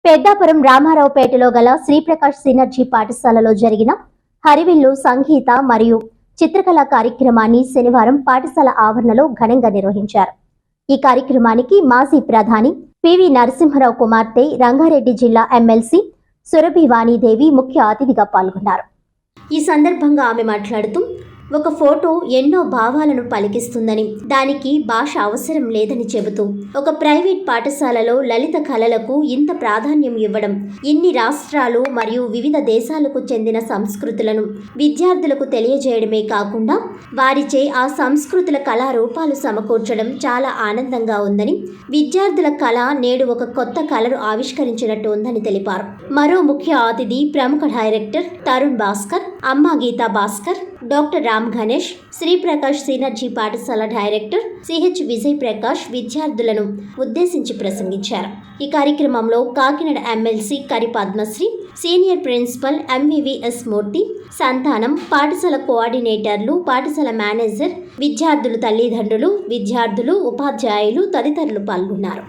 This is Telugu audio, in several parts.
పెద్దాపురం రామారావుపేటలో గల శ్రీప్రకాష్ సినర్జీ పాఠశాలలో జరిగిన హరివిల్లు సంగీత మరియు చిత్రకళా కార్యక్రమాన్ని శనివారం పాఠశాల ఆవరణలో ఘనంగా నిర్వహించారు. ఈ కార్యక్రమానికి మాజీ ప్రధాని పివి నరసింహరావు కుమార్తె రంగారెడ్డి జిల్లా ఎమ్మెల్సీ సురభి వాణీదేవి ముఖ్య అతిథిగా పాల్గొన్నారు. ఈ సందర్భంగా ఆమె మాట్లాడుతూ, ఒక ఫోటో ఎన్నో భావాలను పలికిస్తుందని, దానికి భాష అవసరం లేదని చెబుతూ, ఒక ప్రైవేట్ పాఠశాలలో లలిత కళలకు ఇంత ప్రాధాన్యం ఇవ్వడం, ఇన్ని రాష్ట్రాలు మరియు వివిధ దేశాలకు చెందిన సంస్కృతులను విద్యార్థులకు తెలియజేయడమే కాకుండా వారిచే ఆ సంస్కృతుల కళారూపాలు సమకూర్చడం చాలా ఆనందంగా ఉందని, విద్యార్థుల కళ నేడు ఒక కొత్త కళను ఆవిష్కరించినట్టు ఉందని తెలిపారు. మరో ముఖ్య అతిథి ప్రముఖ డైరెక్టర్ తరుణ్ భాస్కర్, అమ్మ గీతా భాస్కర్, డాక్టర్ రామ్ గణేష్, శ్రీప్రకాష్ సినర్జీ పాఠశాల డైరెక్టర్ సిహెచ్ విజయ్ ప్రకాష్ విద్యార్థులను ఉద్దేశించి ప్రసంగించారు. ఈ కార్యక్రమంలో కాకినాడ ఎమ్మెల్సీ కరి పద్మశ్రీ, సీనియర్ ప్రిన్సిపల్ ఎంవివిఎస్ మూర్తి, సంతానం, పాఠశాల కోఆర్డినేటర్లు, పాఠశాల మేనేజర్, విద్యార్థులు తల్లిదండ్రులు, విద్యార్థులు, ఉపాధ్యాయులు తదితరులు పాల్గొన్నారు.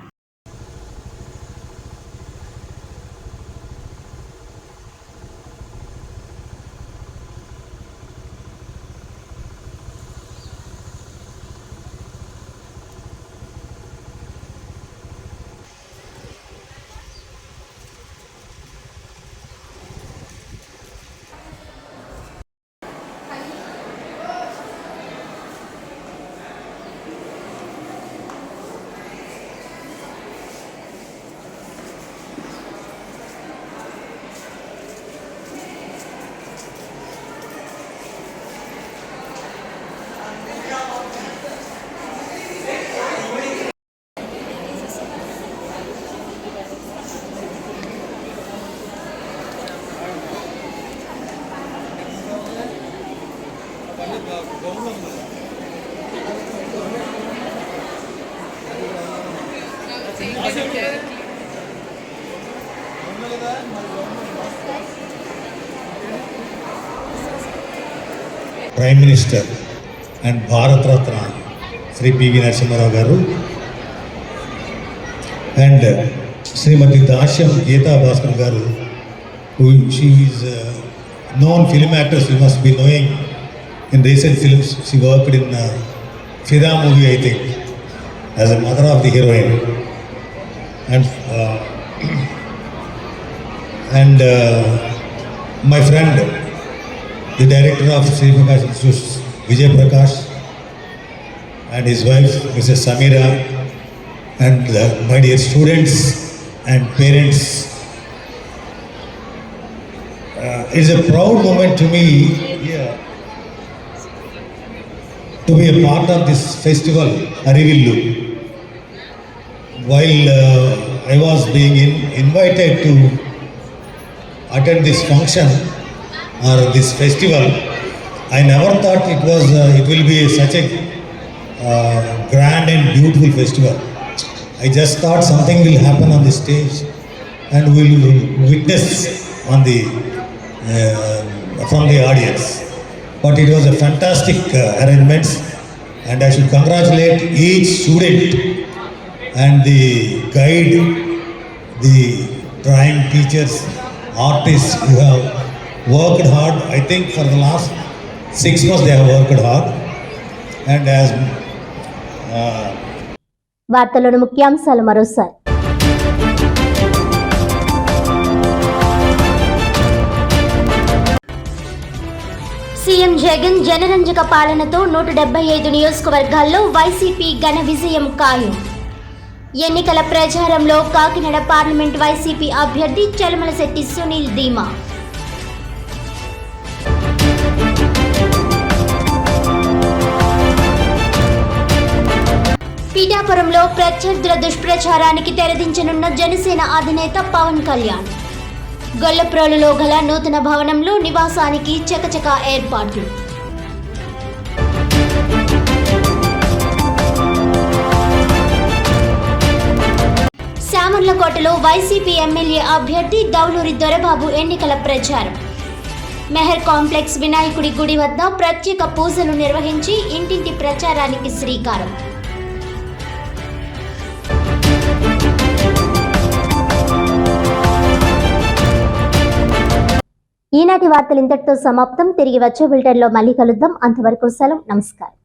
Prime minister and Bharat Ratna Shri PV Narasimha Rao గారు అండ్ శ్రీమతి దాస్యం గీతా భాస్కర్ గారు, she is known film actress, you must be knowing. In recent films she worked in Fida movie, I think, as a mother of the heroine, and my friend, the director of Sri Prakash Institute, Vijay Prakash, and his wife Mrs. Samira, and my dear students and parents. It's a proud moment to me to be a part of this festival, Harivillu. While I was being invited to attend this function or this festival, I never thought it will be such a grand and beautiful festival. I just thought something will happen on the stage and we'll witness on the from the audience. But it was a fantastic arrangements, and I should congratulate each student and the guide, the drawing teachers, artists who have worked hard. I think for the last 6 months they have worked hard. And as వార్తలను ముఖ్యాంశాలు మరోసారి. సీఎం జగన్ జనరంజక పాలనతో 175 నియోజకవర్గాల్లో వైసీపీ ఘన విజయం ఖాయం. ఎన్నికల ప్రచారంలో కాకినాడ పార్లమెంట్ వైసీపీ అభ్యర్థి చలమలశెట్టి సునీల్ ధీమా. పిఠాపురంలో ప్రత్యర్థుల దుష్ప్రచారానికి తెరదించనున్న జనసేన అధినేత పవన్ కళ్యాణ్. గొల్లప్రోలులో గల నూతన భవనంలో నివాసానికి చకచకా ఏర్పాట్లు. శామర్లకోటలో వైసీపీ ఎమ్మెల్యే అభ్యర్థి దౌలూరి దొరబాబు ఎన్నికల ప్రచారం. మెహర్ కాంప్లెక్స్ వినాయకుడి గుడి వద్ద ప్రత్యేక పూజలు నిర్వహించి ఇంటింటి ప్రచారానికి శ్రీకారం. ఈనాటి వార్తలు ఇంతటితో సమాప్తం. తిరిగి వచ్చే బులెటిన్లో మళ్ళీ కలుద్దాం. అంతవరకు సెలవు. నమస్కారం.